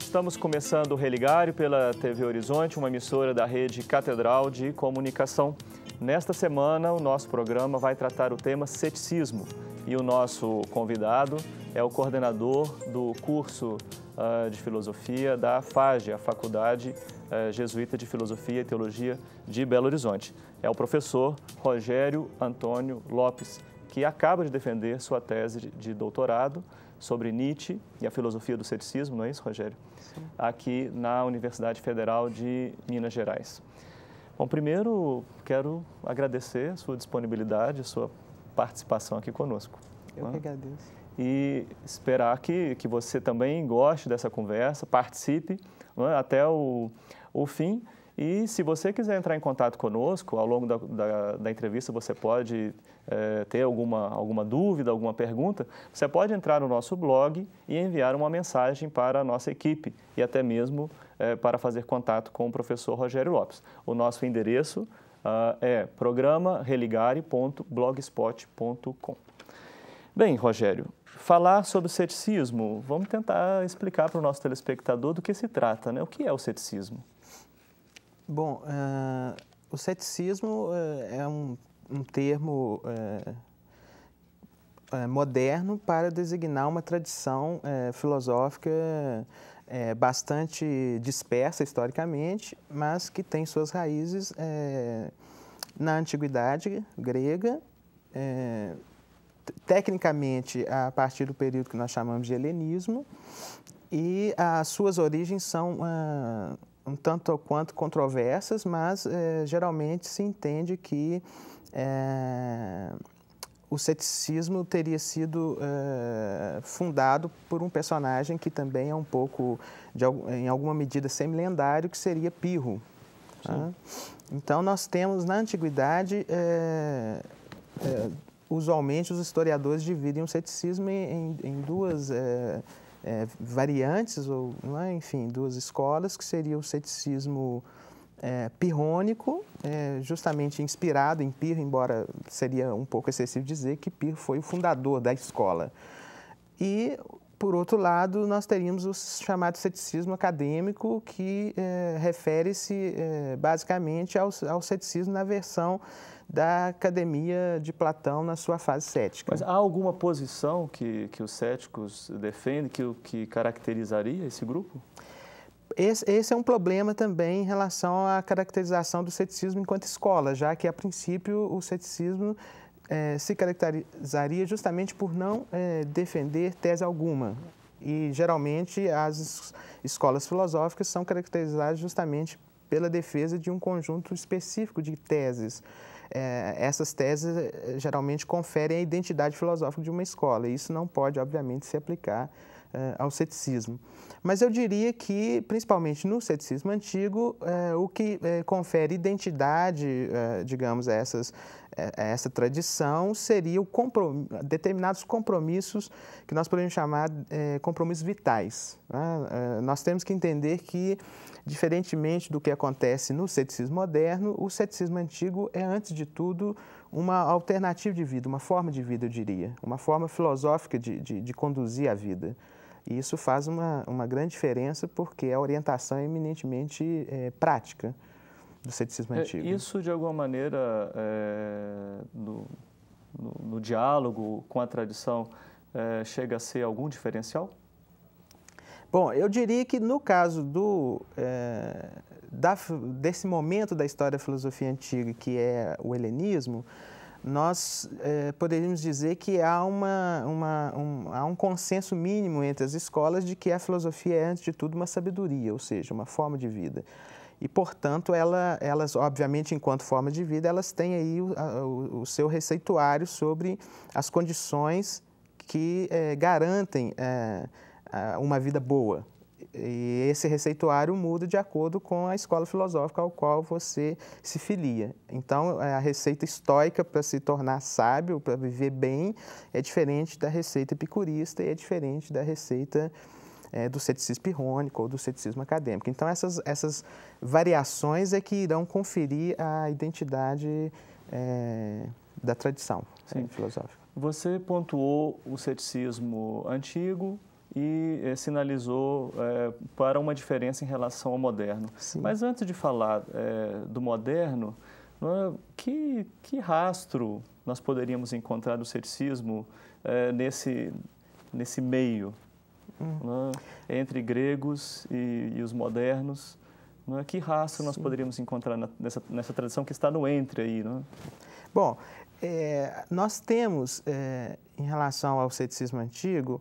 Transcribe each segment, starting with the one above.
Estamos começando o Religário pela TV Horizonte, uma emissora da rede Catedral de Comunicação. Nesta semana, o nosso programa vai tratar o tema ceticismo e o nosso convidado é o coordenador do curso de filosofia da FAGE, a Faculdade Jesuíta de Filosofia e Teologia de Belo Horizonte. É o professor Rogério Antônio Lopes, que acaba de defender sua tese de doutorado sobre Nietzsche e a filosofia do ceticismo, não é isso, Rogério? Sim. Aqui na Universidade Federal de Minas Gerais. Bom, primeiro quero agradecer a sua disponibilidade, a sua participação aqui conosco. Eu que agradeço. E esperar que você também goste dessa conversa, participe até o fim. E se você quiser entrar em contato conosco, ao longo da entrevista você pode ter alguma dúvida, alguma pergunta, você pode entrar no nosso blog e enviar uma mensagem para a nossa equipe e até mesmo para fazer contato com o professor Rogério Lopes. O nosso endereço é programareligare.blogspot.com. Bem, Rogério, falar sobre o ceticismo, vamos tentar explicar para o nosso telespectador do que se trata, né? O que é o ceticismo? Bom, o ceticismo é um termo moderno para designar uma tradição filosófica bastante dispersa historicamente, mas que tem suas raízes na antiguidade grega, tecnicamente a partir do período que nós chamamos de helenismo, e as suas origens são um tanto quanto controversas, mas geralmente se entende que o ceticismo teria sido fundado por um personagem que também é um pouco, em alguma medida, semi-lendário, que seria Pirro. Tá? Então, nós temos na antiguidade, usualmente os historiadores dividem o ceticismo em duas variantes, ou, enfim, duas escolas, que seria o ceticismo pirrônico, justamente inspirado em Pirro, embora seria um pouco excessivo dizer que Pirro foi o fundador da escola. E, por outro lado, nós teríamos o chamado ceticismo acadêmico, que refere-se basicamente ao ceticismo na versão da Academia de Platão na sua fase cética. Mas há alguma posição que os céticos defendem que caracterizaria esse grupo? Esse é um problema também em relação à caracterização do ceticismo enquanto escola, já que, a princípio, o ceticismo se caracterizaria justamente por não defender tese alguma. E, geralmente, as escolas filosóficas são caracterizadas justamente pela defesa de um conjunto específico de teses. Essas teses geralmente conferem a identidade filosófica de uma escola, e isso não pode, obviamente, se aplicar ao ceticismo. Mas eu diria que, principalmente no ceticismo antigo, o que confere identidade, digamos, a essa tradição seria determinados compromissos que nós podemos chamar compromissos vitais. Né? Nós temos que entender que, diferentemente do que acontece no ceticismo moderno, o ceticismo antigo é, antes de tudo, uma alternativa de vida, uma forma de vida, eu diria, uma forma filosófica de conduzir a vida. E isso faz uma grande diferença, porque a orientação é eminentemente prática do ceticismo antigo. Isso, de alguma maneira, no diálogo com a tradição, chega a ser algum diferencial? Bom, eu diria que no caso desse momento da história da filosofia antiga, que é o helenismo, nós poderíamos dizer que há um consenso mínimo entre as escolas de que a filosofia é, antes de tudo, uma sabedoria, ou seja, uma forma de vida. E, portanto, elas, obviamente, enquanto forma de vida, elas têm aí o seu receituário sobre as condições que garantem uma vida boa. E esse receituário muda de acordo com a escola filosófica ao qual você se filia. Então, a receita estoica para se tornar sábio, para viver bem, é diferente da receita epicurista e é diferente da receita do ceticismo pirrônico ou do ceticismo acadêmico. Então, essas variações é que irão conferir a identidade da tradição filosófica. Você pontuou o ceticismo antigo e sinalizou para uma diferença em relação ao moderno. Sim. Mas antes de falar do moderno, que rastro nós poderíamos encontrar do ceticismo nesse meio, entre gregos e os modernos? Que rastro nós poderíamos encontrar nessa tradição que está no entre aí? Bom, nós temos, em relação ao ceticismo antigo,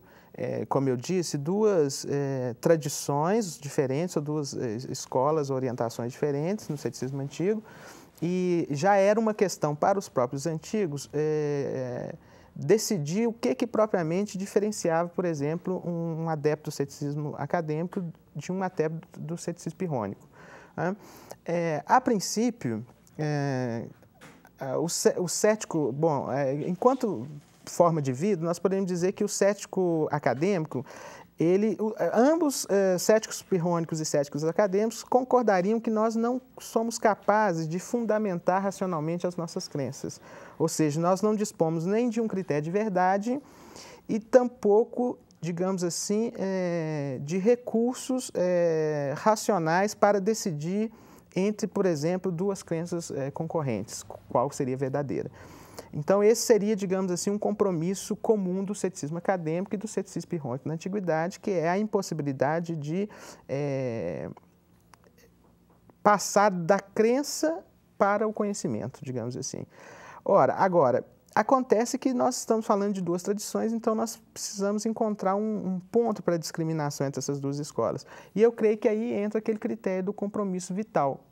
como eu disse, duas tradições diferentes, ou duas escolas, orientações diferentes no ceticismo antigo, e já era uma questão para os próprios antigos decidir o que propriamente diferenciava, por exemplo, um adepto do ceticismo acadêmico de um adepto do ceticismo pirrônico. A princípio, o cético, bom, enquanto forma de vida, nós podemos dizer que o cético acadêmico, ambos, céticos pirrônicos e céticos acadêmicos, concordariam que nós não somos capazes de fundamentar racionalmente as nossas crenças. Ou seja, nós não dispomos nem de um critério de verdade e tampouco, digamos assim, de recursos racionais para decidir entre, por exemplo, duas crenças concorrentes, qual seria verdadeira. Então, esse seria, digamos assim, um compromisso comum do ceticismo acadêmico e do ceticismo pirrônico na Antiguidade, que é a impossibilidade de passar da crença para o conhecimento, digamos assim. Ora, agora, acontece que nós estamos falando de duas tradições, então nós precisamos encontrar um ponto para a discriminação entre essas duas escolas. E eu creio que aí entra aquele critério do compromisso vital.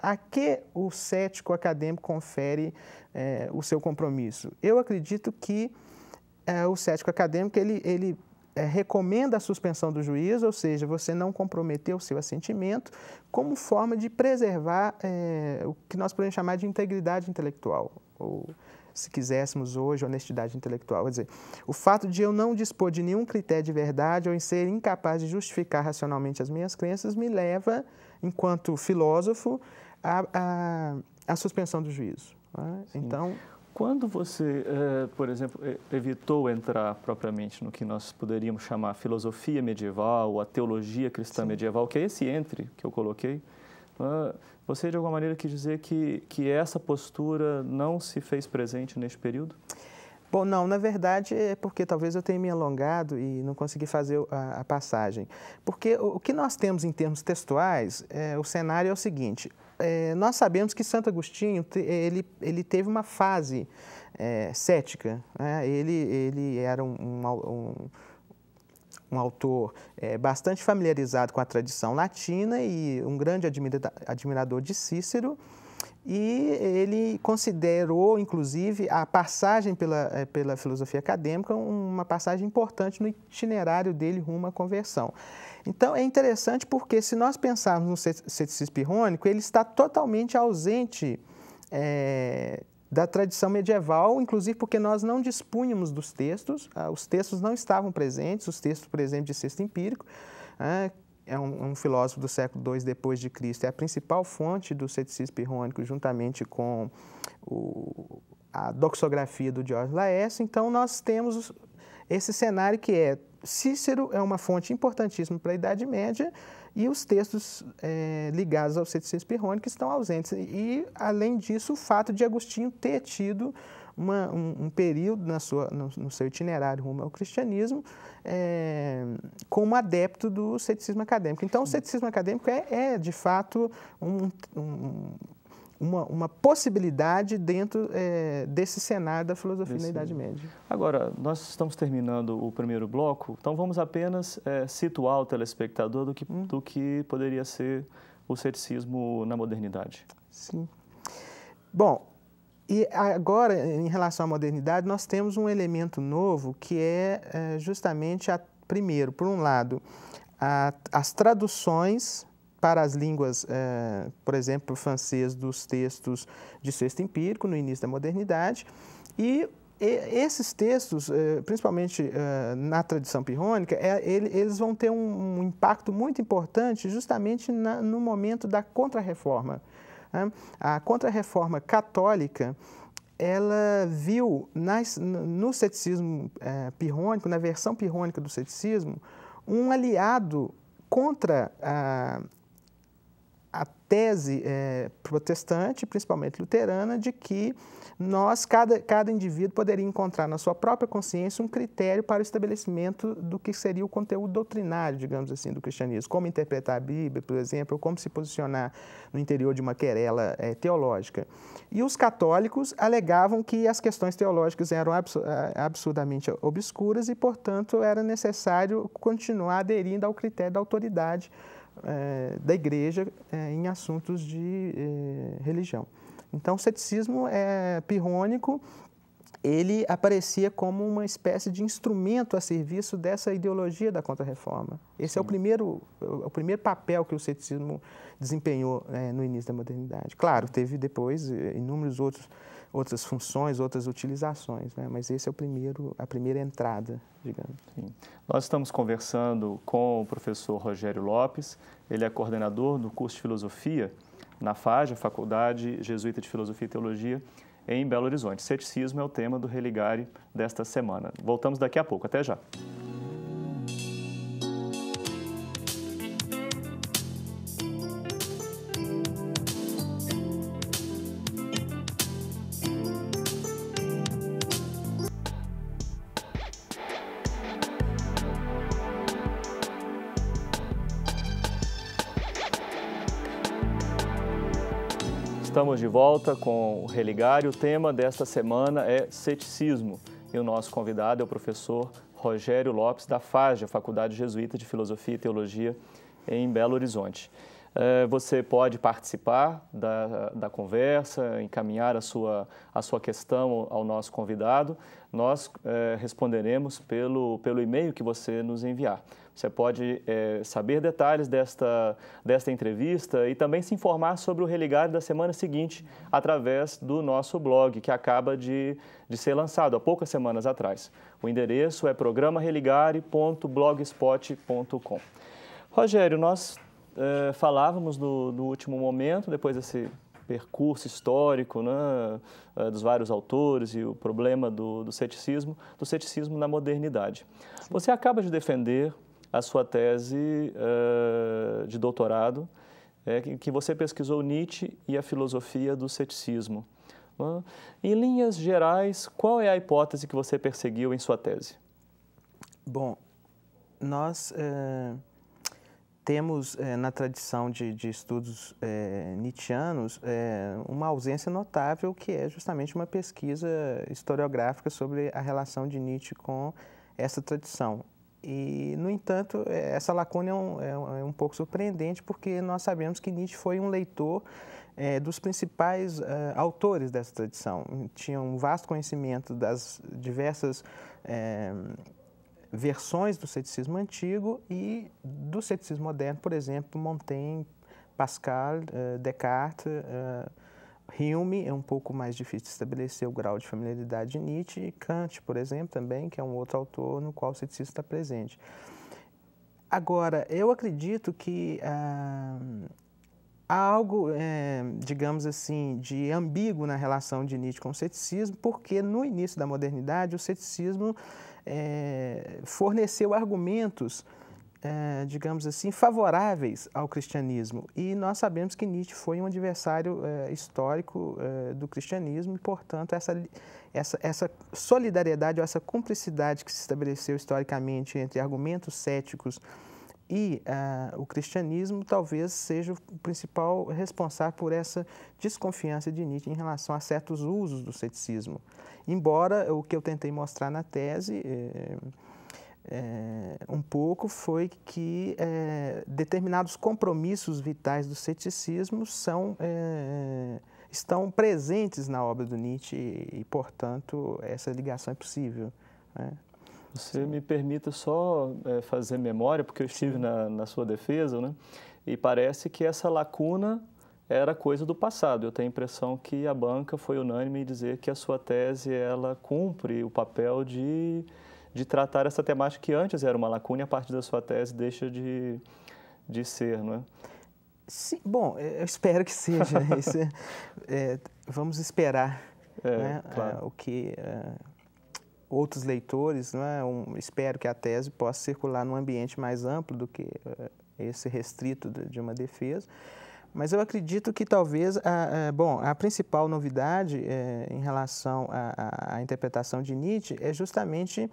A que o cético acadêmico confere o seu compromisso? Eu acredito que o cético acadêmico ele recomenda a suspensão do juízo, ou seja, você não comprometer o seu assentimento, como forma de preservar o que nós podemos chamar de integridade intelectual, ou, se quiséssemos hoje, honestidade intelectual. Quer dizer, o fato de eu não dispor de nenhum critério de verdade ou em ser incapaz de justificar racionalmente as minhas crenças me leva, enquanto filósofo, à suspensão do juízo. Né? Então, quando você, por exemplo, evitou entrar propriamente no que nós poderíamos chamar filosofia medieval, a teologia cristã medieval, que é esse entre que eu coloquei, você de alguma maneira quis dizer que essa postura não se fez presente neste período? Bom, não, na verdade é porque talvez eu tenha me alongado e não consegui fazer a passagem. Porque o que nós temos em termos textuais, o cenário é o seguinte, nós sabemos que Santo Agostinho, ele teve uma fase cética, né? Ele era um autor bastante familiarizado com a tradição latina e um grande admirador de Cícero, e ele considerou, inclusive, a passagem pela filosofia acadêmica uma passagem importante no itinerário dele rumo à conversão. Então, é interessante porque, se nós pensarmos no ceticismo pirrônico, ele está totalmente ausente da tradição medieval, inclusive porque nós não dispunhamos dos textos, os textos não estavam presentes, os textos, por exemplo, de Sexto Empírico, é um filósofo do século II depois de Cristo, é a principal fonte do ceticismo pirrônico, juntamente com a doxografia do Diógenes Laércio. Então, nós temos esse cenário que Cícero é uma fonte importantíssima para a Idade Média e os textos ligados ao ceticismo pirrônico estão ausentes. E, além disso, o fato de Agostinho ter tido um período no seu itinerário rumo ao cristianismo como adepto do ceticismo acadêmico. Então, o ceticismo acadêmico de fato, uma possibilidade dentro desse cenário da filosofia na Idade Média. Agora, nós estamos terminando o primeiro bloco, então vamos apenas situar o telespectador do que poderia ser o ceticismo na modernidade. Sim. Bom, e agora, em relação à modernidade, nós temos um elemento novo que é justamente, primeiro, por um lado, as traduções para as línguas, por exemplo, francês, dos textos de Sexto Empírico, no início da modernidade, e esses textos, principalmente na tradição pirrônica, eles vão ter um impacto muito importante justamente no momento da Contra-Reforma. A Contra-Reforma católica ela viu no ceticismo pirrônico, na versão pirrônica do ceticismo, um aliado contra a tese protestante, principalmente luterana, de que cada indivíduo poderia encontrar na sua própria consciência um critério para o estabelecimento do que seria o conteúdo doutrinário, digamos assim, do cristianismo. Como interpretar a Bíblia, por exemplo, ou como se posicionar no interior de uma querela teológica. E os católicos alegavam que as questões teológicas eram absurdamente obscuras e, portanto, era necessário continuar aderindo ao critério da autoridade da Igreja em assuntos de religião. Então, o ceticismo pirrônico, ele aparecia como uma espécie de instrumento a serviço dessa ideologia da Contra-Reforma. Esse é o primeiro papel que o ceticismo desempenhou no início da modernidade. Claro, teve depois inúmeras outras funções, outras utilizações, né? Mas esse é a primeira entrada, digamos. Sim. Nós estamos conversando com o professor Rogério Lopes, ele é coordenador do curso de Filosofia na FAJ, Faculdade Jesuíta de Filosofia e Teologia, em Belo Horizonte. Ceticismo é o tema do Religare desta semana. Voltamos daqui a pouco. Até já. Estamos de volta com o Religare. O tema desta semana é ceticismo. E o nosso convidado é o professor Rogério Lopes, da FAJ, Faculdade Jesuíta de Filosofia e Teologia, em Belo Horizonte. Você pode participar da conversa, encaminhar a sua questão ao nosso convidado. Nós responderemos pelo e-mail que você nos enviar. Você pode saber detalhes desta entrevista e também se informar sobre o Religare da semana seguinte através do nosso blog, que acaba de ser lançado há poucas semanas atrás. O endereço é programareligare.blogspot.com. Rogério, nós falávamos no último momento, depois desse percurso histórico, né, dos vários autores e o problema do ceticismo na modernidade. Sim. Você acaba de defender a sua tese de doutorado, que você pesquisou Nietzsche e a filosofia do ceticismo. Em linhas gerais, qual é a hipótese que você perseguiu em sua tese? Bom, nós temos na tradição de estudos nietzschianos uma ausência notável, que é justamente uma pesquisa historiográfica sobre a relação de Nietzsche com essa tradição. E, no entanto, essa lacuna é um pouco surpreendente, porque nós sabemos que Nietzsche foi um leitor dos principais autores dessa tradição. Tinha um vasto conhecimento das diversas versões do ceticismo antigo e do ceticismo moderno, por exemplo, Montaigne, Pascal, Descartes, Hume. É um pouco mais difícil de estabelecer o grau de familiaridade de Nietzsche, e Kant, por exemplo, também, que é um outro autor no qual o ceticismo está presente. Agora, eu acredito que há algo, digamos assim, de ambíguo na relação de Nietzsche com o ceticismo, porque no início da modernidade o ceticismo forneceu argumentos, digamos assim, favoráveis ao cristianismo. E nós sabemos que Nietzsche foi um adversário histórico do cristianismo e, portanto, essa solidariedade ou essa cumplicidade que se estabeleceu historicamente entre argumentos céticos e o cristianismo talvez seja o principal responsável por essa desconfiança de Nietzsche em relação a certos usos do ceticismo. Embora o que eu tentei mostrar na tese um pouco foi que determinados compromissos vitais do ceticismo estão presentes na obra do Nietzsche e, portanto, essa ligação é possível, né? Você me permita só fazer memória, porque eu estive na sua defesa, né? E parece que essa lacuna era coisa do passado. Eu tenho a impressão que a banca foi unânime em dizer que a sua tese ela cumpre o papel de tratar essa temática que antes era uma lacuna e a partir da sua tese deixa de ser, não é? Sim, bom, eu espero que seja. Vamos esperar né? Claro. O que outros leitores, né? Espero que a tese possa circular num ambiente mais amplo do que esse restrito de uma defesa. Mas eu acredito que talvez, a principal novidade em relação à interpretação de Nietzsche é justamente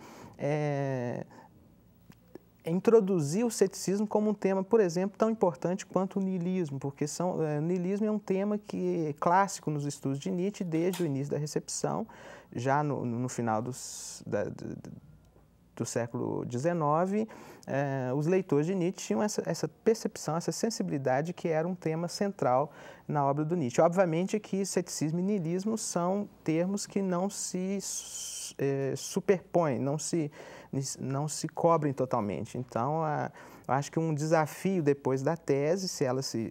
introduzir o ceticismo como um tema, por exemplo, tão importante quanto o niilismo, porque o niilismo é um tema que é clássico nos estudos de Nietzsche desde o início da recepção, já no final do século XIX, os leitores de Nietzsche tinham essa percepção, essa sensibilidade que era um tema central na obra do Nietzsche. Obviamente que ceticismo e niilismo são termos que não se superpõem, não se cobrem totalmente. Então, eu acho que um desafio depois da tese, se ela se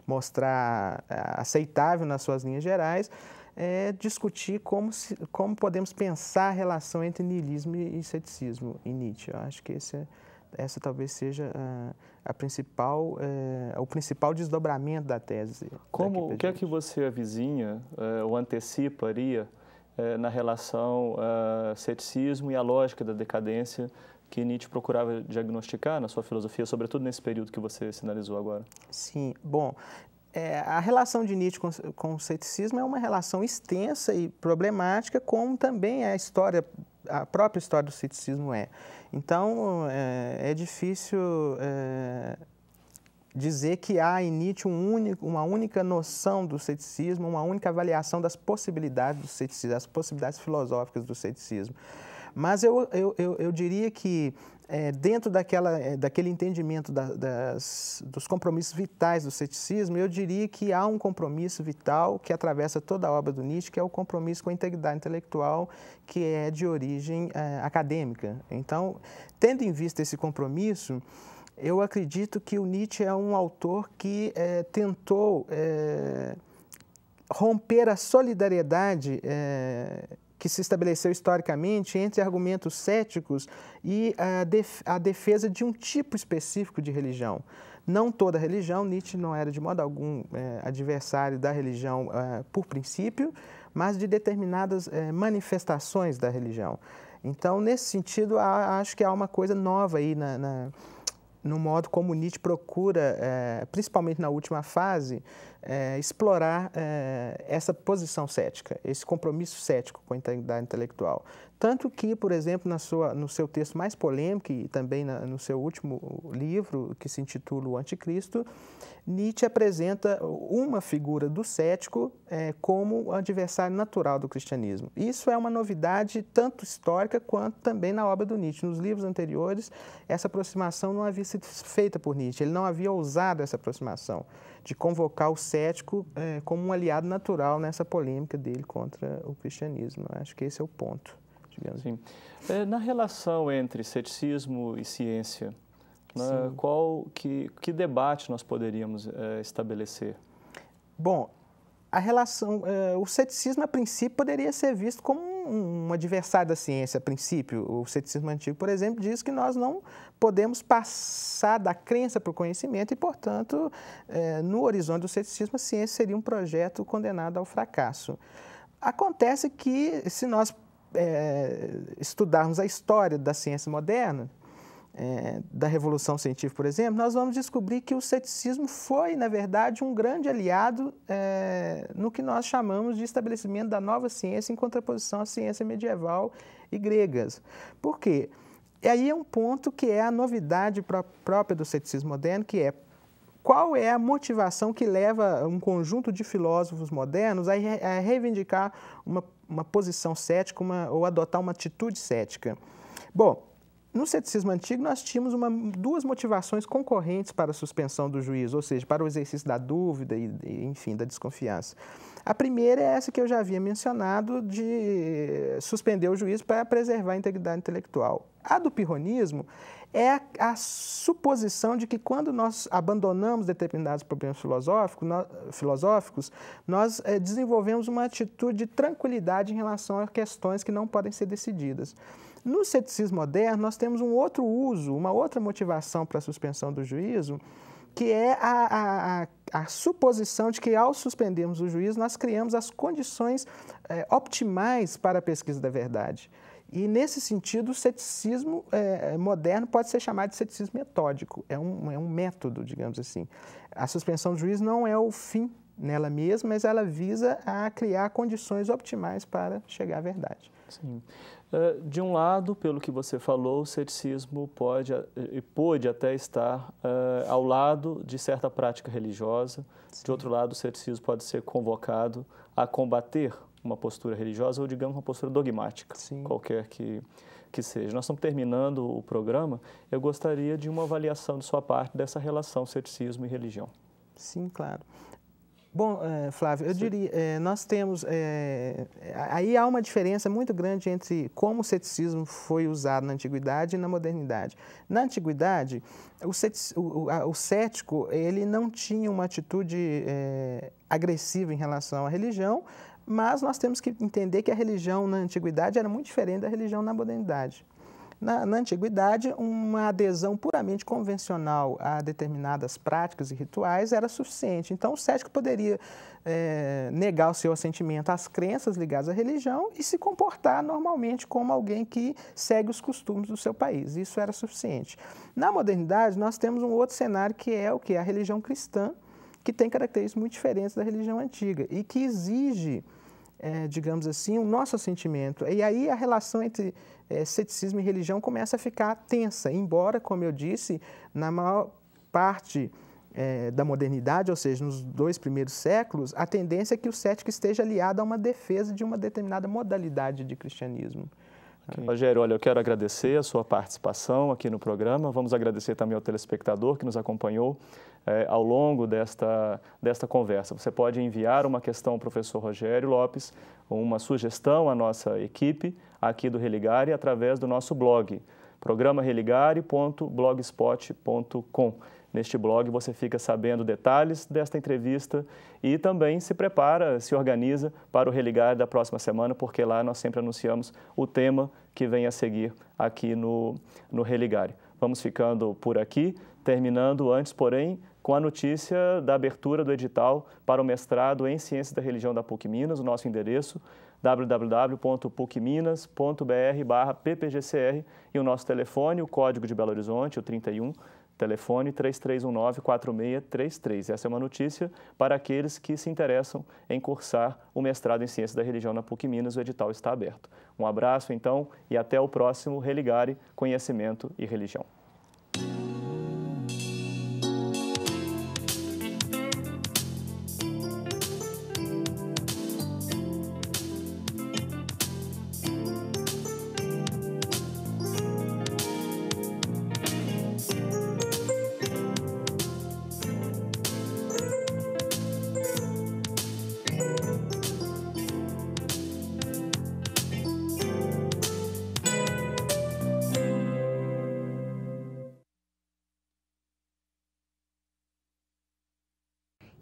mostrar aceitável nas suas linhas gerais, é discutir como podemos pensar a relação entre niilismo e ceticismo em Nietzsche. Eu acho que essa talvez seja o principal desdobramento da tese. O que é que você avizinha ou anteciparia na relação ceticismo e a lógica da decadência que Nietzsche procurava diagnosticar na sua filosofia, sobretudo nesse período que você sinalizou agora? Sim, bom, a relação de Nietzsche com o ceticismo é uma relação extensa e problemática, como também a própria história do ceticismo é. Então, é difícil dizer que há em Nietzsche uma única noção do ceticismo, uma única avaliação das possibilidades do ceticismo, das possibilidades filosóficas do ceticismo. Mas eu diria que, dentro daquele entendimento dos compromissos vitais do ceticismo, eu diria que há um compromisso vital que atravessa toda a obra do Nietzsche, que é o compromisso com a integridade intelectual, que é de origem acadêmica. Então, tendo em vista esse compromisso, eu acredito que o Nietzsche é um autor que tentou romper a solidariedade que se estabeleceu historicamente entre argumentos céticos e a defesa de um tipo específico de religião. Não toda religião, Nietzsche não era de modo algum adversário da religião por princípio, mas de determinadas manifestações da religião. Então, nesse sentido, acho que há uma coisa nova aí no modo como Nietzsche procura, principalmente na última fase, explorar essa posição cética, esse compromisso cético com a integridade intelectual. Tanto que, por exemplo, no seu texto mais polêmico e também no seu último livro, que se intitula O Anticristo, Nietzsche apresenta uma figura do cético como o adversário natural do cristianismo. Isso é uma novidade tanto histórica quanto também na obra do Nietzsche. Nos livros anteriores, essa aproximação não havia sido feita por Nietzsche, ele não havia ousado essa aproximação de convocar o cético como um aliado natural nessa polêmica dele contra o cristianismo. Acho que esse é o ponto, digamos. Sim. Na relação entre ceticismo e ciência, que debate nós poderíamos estabelecer? Bom, o ceticismo, a princípio, poderia ser visto como um adversário da ciência, a princípio. O ceticismo antigo, por exemplo, diz que nós não podemos passar da crença para o conhecimento e, portanto, no horizonte do ceticismo, a ciência seria um projeto condenado ao fracasso. Acontece que, se nós estudarmos a história da ciência moderna, da Revolução Científica, por exemplo, nós vamos descobrir que o ceticismo foi, na verdade, um grande aliado no que nós chamamos de estabelecimento da nova ciência em contraposição à ciência medieval e gregas. Por quê? E aí é um ponto que é a novidade própria do ceticismo moderno, que é qual é a motivação que leva um conjunto de filósofos modernos a reivindicar uma posição cética ou adotar uma atitude cética. Bom, no ceticismo antigo, nós tínhamos duas motivações concorrentes para a suspensão do juízo, ou seja, para o exercício da dúvida e, enfim, da desconfiança. A primeira é essa que eu já havia mencionado, de suspender o juízo para preservar a integridade intelectual. A do pirronismo é a suposição de que quando nós abandonamos determinados problemas filosóficos, nós desenvolvemos uma atitude de tranquilidade em relação a questões que não podem ser decididas. No ceticismo moderno, nós temos um outro uso, uma outra motivação para a suspensão do juízo, que é a suposição de que, ao suspendermos o juízo, nós criamos as condições optimais para a pesquisa da verdade. E, nesse sentido, o ceticismo moderno pode ser chamado de ceticismo metódico, é um método, digamos assim. A suspensão do juízo não é o fim nela mesma, mas ela visa a criar condições optimais para chegar à verdade. Sim. De um lado, pelo que você falou, o ceticismo pode até estar ao lado de certa prática religiosa. Sim. De outro lado, o ceticismo pode ser convocado a combater uma postura religiosa ou, digamos, uma postura dogmática, sim, qualquer que seja. Nós estamos terminando o programa. Eu gostaria de uma avaliação de sua parte dessa relação ceticismo e religião. Sim, claro. Bom, Flávio, eu diria, nós temos, aí há uma diferença muito grande entre como o ceticismo foi usado na Antiguidade e na Modernidade. Na Antiguidade, o cético, ele não tinha uma atitude agressiva em relação à religião, mas nós temos que entender que a religião na Antiguidade era muito diferente da religião na Modernidade. Na Antiguidade, uma adesão puramente convencional a determinadas práticas e rituais era suficiente. Então, o cético poderia negar o seu assentimento às crenças ligadas à religião e se comportar normalmente como alguém que segue os costumes do seu país. Isso era suficiente. Na modernidade, nós temos um outro cenário que é o que? A religião cristã, que tem características muito diferentes da religião antiga e que exige, digamos assim, o nosso assentimento. E aí a relação entre ceticismo e religião começa a ficar tensa, embora, como eu disse, na maior parte da modernidade, ou seja, nos 2 primeiros séculos, a tendência é que o cético esteja aliado a uma defesa de uma determinada modalidade de cristianismo. Okay. Rogério, olha, eu quero agradecer a sua participação aqui no programa. Vamos agradecer também ao telespectador que nos acompanhou ao longo desta conversa. Você pode enviar uma questão ao professor Rogério Lopes, uma sugestão à nossa equipe aqui do Religare através do nosso blog, programareligare.blogspot.com. Neste blog você fica sabendo detalhes desta entrevista e também se prepara, se organiza para o Religare da próxima semana, porque lá nós sempre anunciamos o tema que vem a seguir aqui no Religare. Vamos ficando por aqui, terminando antes, porém, com a notícia da abertura do edital para o mestrado em Ciências da Religião da PUC Minas, o nosso endereço www.pucminas.br/ppgcr e o nosso telefone, o código de Belo Horizonte, o 31, telefone 3319-4633. Essa é uma notícia para aqueles que se interessam em cursar o mestrado em Ciências da Religião na PUC Minas. O edital está aberto. Um abraço, então, e até o próximo Religare, Conhecimento e Religião.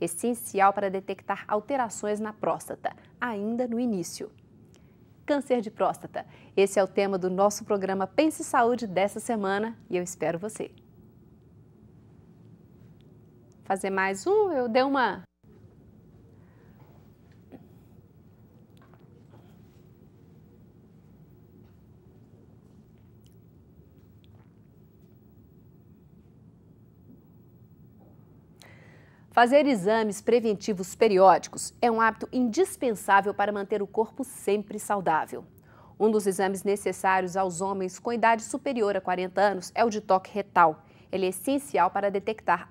Essencial para detectar alterações na próstata, ainda no início. Câncer de próstata. Esse é o tema do nosso programa Pense Saúde dessa semana e eu espero você. Fazer mais um? Eu dei uma... Fazer exames preventivos periódicos é um hábito indispensável para manter o corpo sempre saudável. Um dos exames necessários aos homens com idade superior a 40 anos é o de toque retal. Ele é essencial para detectar